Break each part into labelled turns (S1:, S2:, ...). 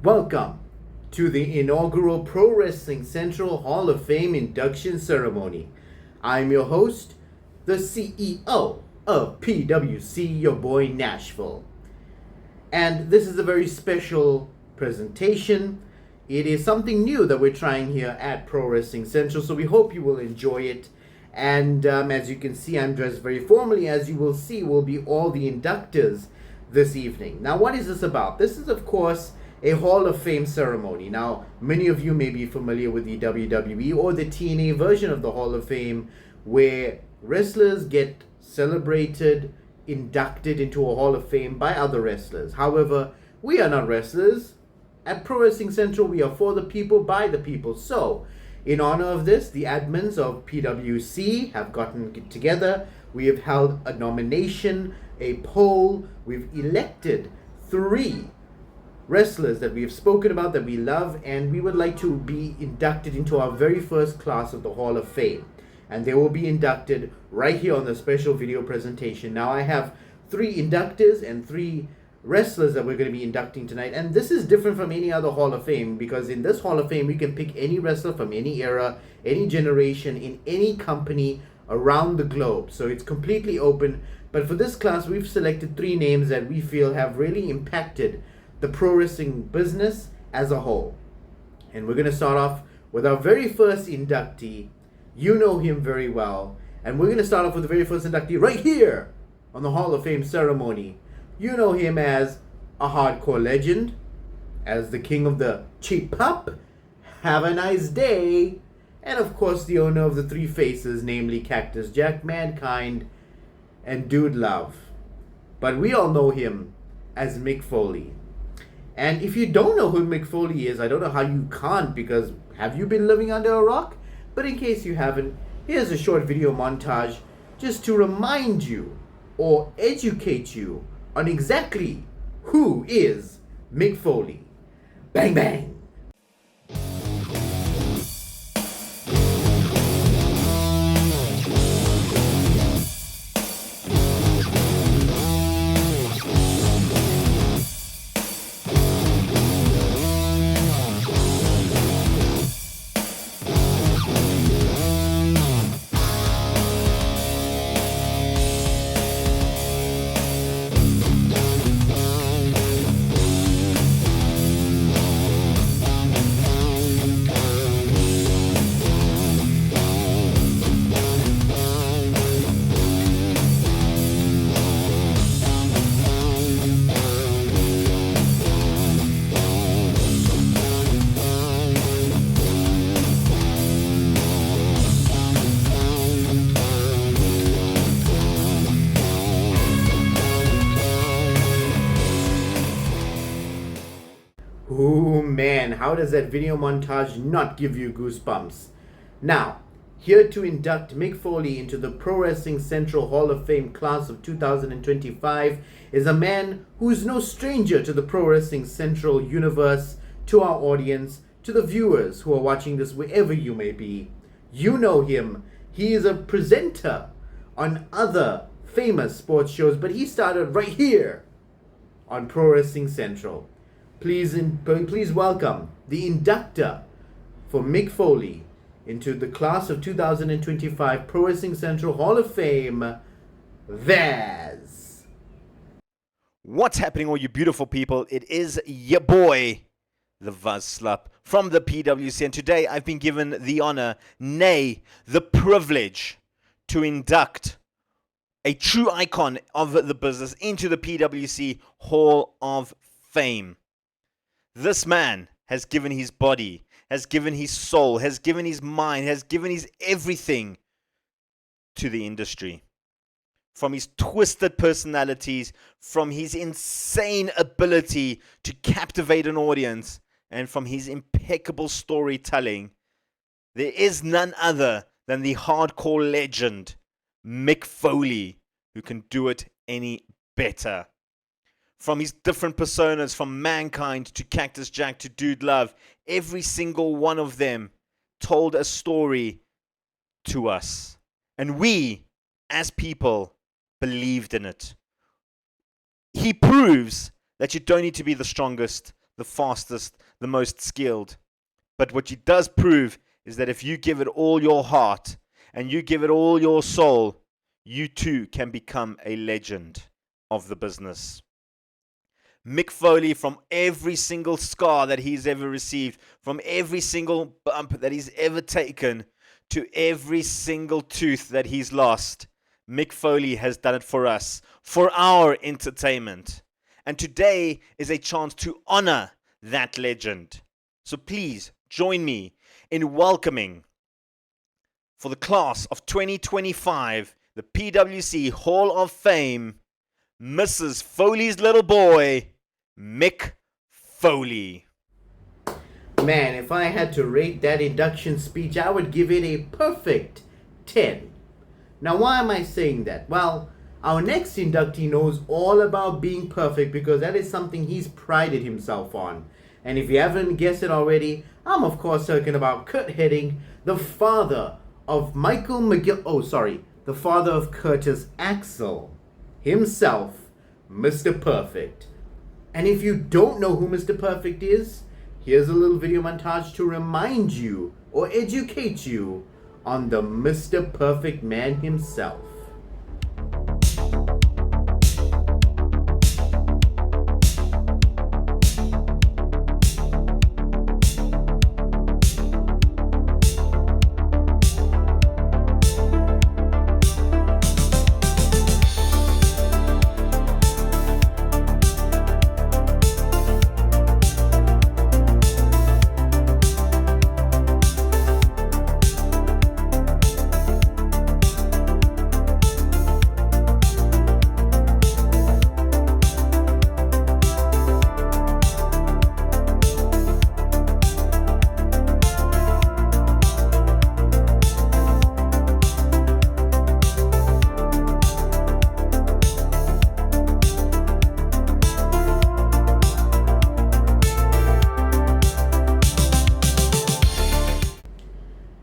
S1: Welcome to the inaugural Pro Wrestling Central Hall of Fame induction ceremony. I'm your host, the CEO of PWC, your boy Nashville. And this is a very special presentation. It is something new that we're trying here at Pro Wrestling Central, so we hope you will enjoy it. And as you can see, I'm dressed very formally. As you will see, will be all the inductors this evening. Now, what is this about? This is, of course, a Hall of Fame ceremony. Now, many of you may be familiar with the WWE or the TNA version of the Hall of Fame, where wrestlers get celebrated, inducted into a Hall of Fame by other wrestlers. However, we are not wrestlers. At Pro Wrestling Central, we are for the people, by the people. So, in honor of this, the admins of PWC have gotten together. We have held a nomination, a poll. We've elected 3 wrestlers that we have spoken about, that we love, and we would like to be inducted into our very first class of the Hall of Fame. And they will be inducted right here on the special video presentation. Now, I have 3 inductors and 3 wrestlers that we're going to be inducting tonight. And this is different from any other Hall of Fame, because in this Hall of Fame, we can pick any wrestler from any era, any generation, in any company around the globe. So it's completely open. But for this class, we've selected 3 names that we feel have really impacted the pro wrestling business as a whole. And we're going to start off with our very first inductee. You know him very well. And we're going to start off with the very first inductee right here on the Hall of Fame ceremony. You know him as a hardcore legend, as the king of the cheap pop, have a nice day, and of course the owner of the 3 faces, namely Cactus Jack, Mankind, and Dude Love. But we all know him as Mick Foley. And if you don't know who Mick Foley is, I don't know how you can't, because have you been living under a rock? But in case you haven't, here's a short video montage just to remind you or educate you on exactly who is Mick Foley. Bang bang! Oh man, how does that video montage not give you goosebumps? Now, here to induct Mick Foley into the Pro Wrestling Central Hall of Fame class of 2025 is a man who is no stranger to the Pro Wrestling Central universe, to our audience, to the viewers who are watching this wherever you may be. You know him. He is a presenter on other famous sports shows, but he started right here on Pro Wrestling Central. Please welcome the inductor for Mick Foley into the class of 2025 Pro Wrestling Central Hall of Fame, Vaz.
S2: What's happening, all you beautiful people? It is your boy, the Vaz Slup from the PWC, and today I've been given the honor, nay, the privilege, to induct a true icon of the business into the PWC Hall of Fame. This man has given his body, has given his soul, has given his mind, has given his everything to the industry. From his twisted personalities, from his insane ability to captivate an audience, and from his impeccable storytelling, there is none other than the hardcore legend, Mick Foley, who can do it any better. From his different personas, from Mankind to Cactus Jack to Dude Love, every single one of them told a story to us. And we, as people, believed in it. He proves that you don't need to be the strongest, the fastest, the most skilled. But what he does prove is that if you give it all your heart and you give it all your soul, you too can become a legend of the business. Mick Foley, from every single scar that he's ever received, from every single bump that he's ever taken, to every single tooth that he's lost, Mick Foley has done it for us, for our entertainment. And today is a chance to honor that legend. So please join me in welcoming, for the class of 2025, the PWC Hall of Fame, Mrs. Foley's little boy, Mick Foley.
S1: Man, if I had to rate that induction speech, I would give it a perfect 10. Now, why am I saying that? Well, our next inductee knows all about being perfect because that is something he's prided himself on. And if you haven't guessed it already, I'm of course talking about Curt Hennig, the father of the father of Curtis Axel himself, Mr. Perfect. And if you don't know who Mr. Perfect is, here's a little video montage to remind you or educate you on the Mr. Perfect man himself.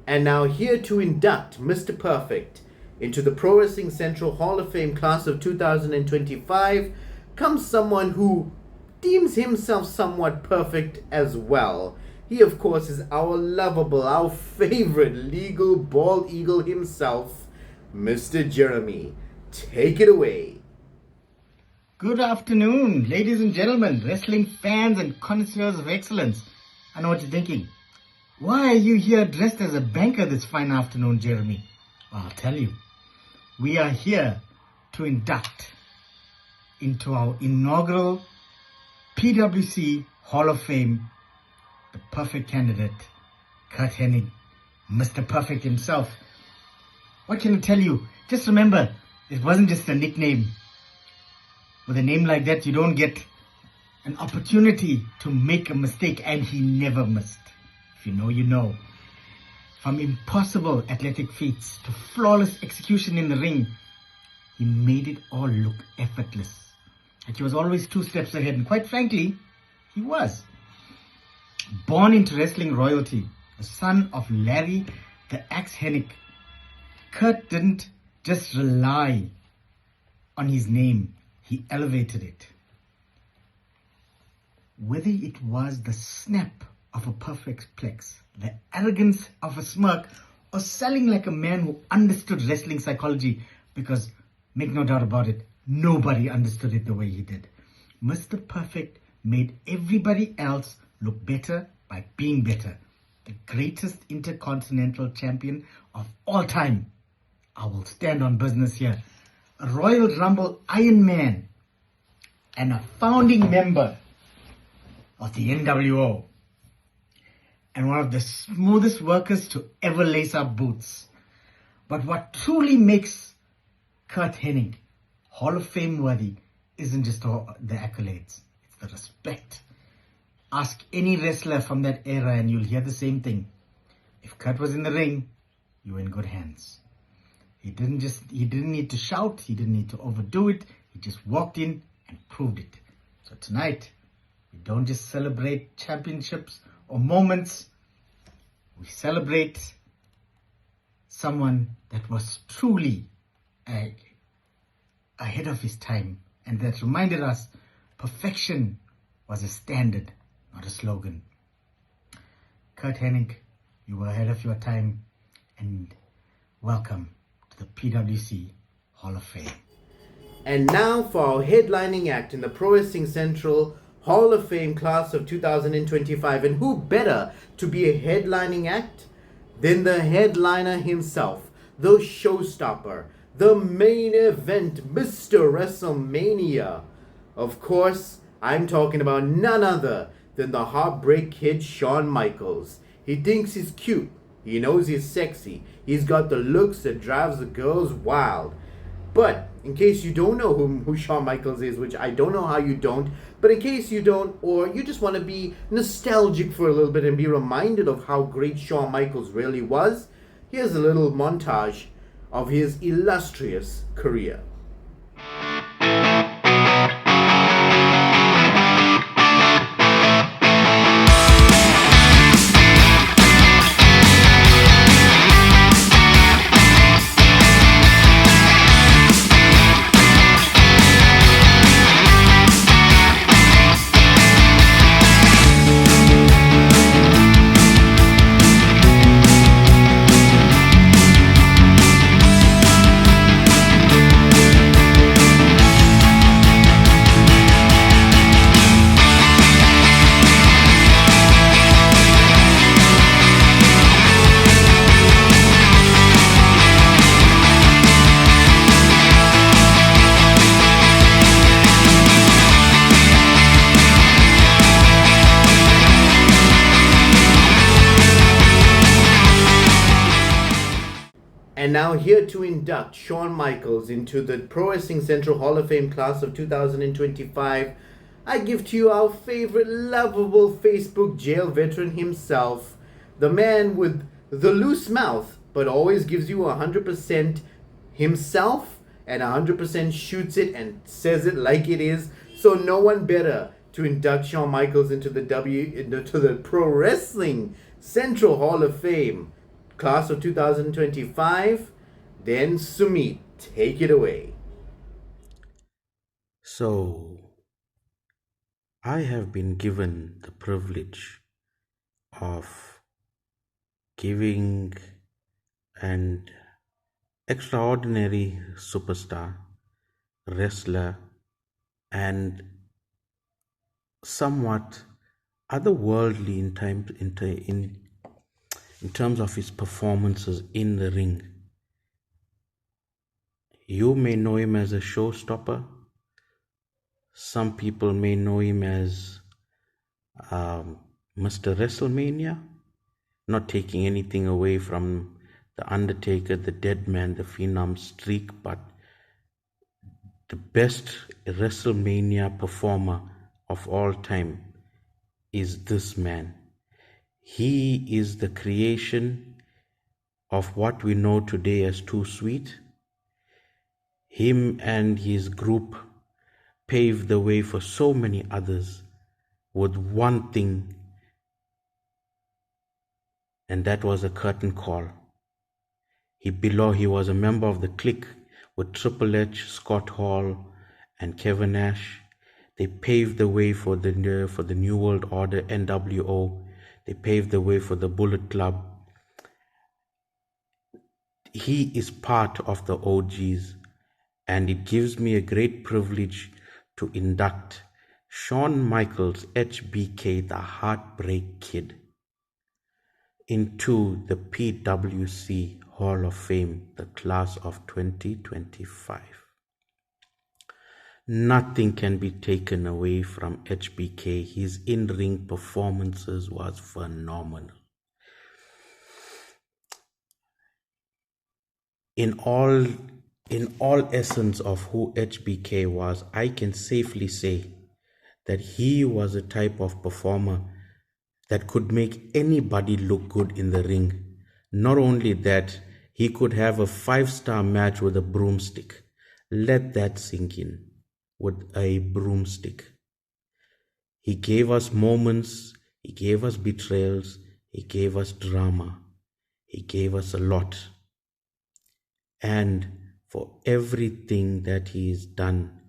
S1: And now here to induct Mr. Perfect into the Pro Wrestling Central Hall of Fame class of 2025 comes someone who deems himself somewhat perfect as well. He, of course, is our lovable, our favorite legal bald eagle himself, Mr. Jeremy. Take it away.
S3: Good afternoon, ladies and gentlemen, wrestling fans and connoisseurs of excellence. I know what you're thinking. Why are you here dressed as a banker this fine afternoon, Jeremy? Well, I'll tell you. We are here to induct into our inaugural PWC Hall of Fame the perfect candidate, Curt Hennig, Mr. Perfect himself. What can I tell you? Just remember, it wasn't just a nickname. With a name like that, you don't get an opportunity to make a mistake, and he never missed. If you know, you know. From impossible athletic feats to flawless execution in the ring, he made it all look effortless. Like he was always 2 steps ahead, and quite frankly, he was. Born into wrestling royalty, the son of Larry the Axe Hennig, Curt didn't just rely on his name, he elevated it. Whether it was the snap of a perfect plex, the arrogance of a smirk, or selling like a man who understood wrestling psychology, because make no doubt about it, nobody understood it the way he did. Mr. Perfect made everybody else look better by being better. The greatest intercontinental champion of all time. I will stand on business here. A Royal Rumble Iron Man and a founding member of the NWO. And one of the smoothest workers to ever lace up boots. But what truly makes Curt Hennig Hall of Fame worthy isn't just the accolades, it's the respect. Ask any wrestler from that era and you'll hear the same thing. If Curt was in the ring, you were in good hands. He didn't need to shout, he didn't need to overdo it, he just walked in and proved it. So tonight, we don't just celebrate championships or moments, we celebrate someone that was truly ahead of his time and that reminded us perfection was a standard, not a slogan. Kurt Hennig, you were ahead of your time, and welcome to the PWC Hall of Fame.
S1: And now for our headlining act in the Pro Wrestling Central Hall of Fame class of 2025. And who better to be a headlining act than the headliner himself, the showstopper, the main event, Mr. WrestleMania. Of course, I'm talking about none other than the Heartbreak Kid, Shawn Michaels. He thinks he's cute. He knows he's sexy. He's got the looks that drives the girls wild. But in case you don't know who Shawn Michaels is, which I don't know how you don't, but in case you don't, or you just want to be nostalgic for a little bit and be reminded of how great Shawn Michaels really was, here's a little montage of his illustrious career. And now here to induct Shawn Michaels into the Pro Wrestling Central Hall of Fame class of 2025, I give to you our favorite lovable Facebook jail veteran himself, the man with the loose mouth, but always gives you 100% himself and 100% shoots it and says it like it is. So no one better to induct Shawn Michaels into the Pro Wrestling Central Hall of Fame class of 2025. Then Sumit, take it away.
S4: So, I have been given the privilege of giving an extraordinary superstar, wrestler, and somewhat otherworldly in terms of his performances in the ring. You may know him as a showstopper. Some people may know him as Mr. WrestleMania, not taking anything away from The Undertaker, the Dead Man, the Phenom streak, but the best WrestleMania performer of all time is this man. He is the creation of what we know today as Too Sweet. Him and his group paved the way for so many others with one thing, and that was a curtain call. He was a member of the Clique with Triple H, Scott Hall, and Kevin Nash. They paved the way for the New World Order, NWO. They paved the way for the Bullet Club. He is part of the OGs, and it gives me a great privilege to induct Shawn Michaels, HBK, the Heartbreak Kid, into the PWC Hall of Fame, the class of 2025. Nothing can be taken away from HBK. His in-ring performances was phenomenal. In all essence of who HBK was, I can safely say that he was a type of performer that could make anybody look good in the ring. Not only that, he could have a 5-star match with a broomstick. Let that sink in. With a broomstick. He gave us moments, he gave us betrayals, he gave us drama, he gave us a lot. And for everything that he has done,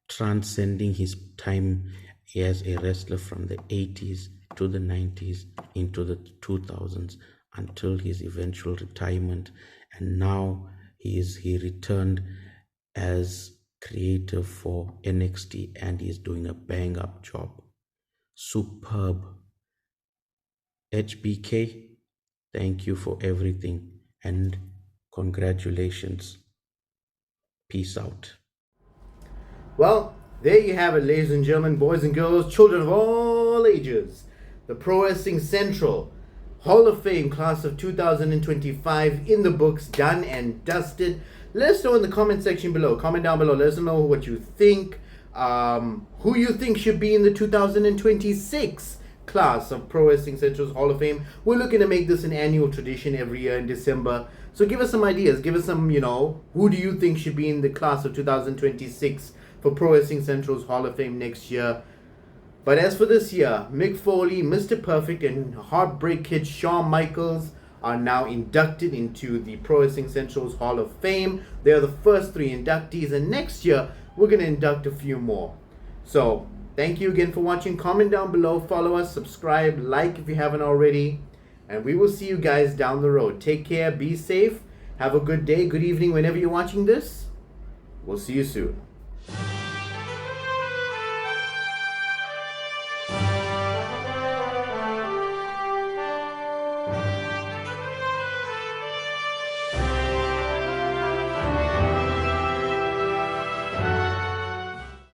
S4: transcending his time as a wrestler from the 80s to the 90s into the 2000s until his eventual retirement, and now he returned as creator for NXT, and he's doing a bang up job. Superb. HBK, thank you for everything and congratulations. Peace out.
S1: Well, there you have it, ladies and gentlemen, boys and girls, children of all ages. The Pro Wrestling Central Hall of Fame class of 2025 in the books, done and dusted. Let us know in the comment section below. Comment down below. Let us know what you think. Who you think should be in the 2026 class of Pro Wrestling Central's Hall of Fame. We're looking to make this an annual tradition every year in December. So give us some ideas. Give us some, who do you think should be in the class of 2026 for Pro Wrestling Central's Hall of Fame next year? But as for this year, Mick Foley, Mr. Perfect, and Heartbreak Kid Shawn Michaels are now inducted into the Pro Wrestling Central's Hall of Fame. They are the first 3 inductees, and next year we're going to induct a few more. So thank you again for watching. Comment down below, follow us, subscribe, like if you haven't already, and we will see you guys down the road. Take care, be safe, have a good day, good evening whenever you're watching this. We'll see you soon.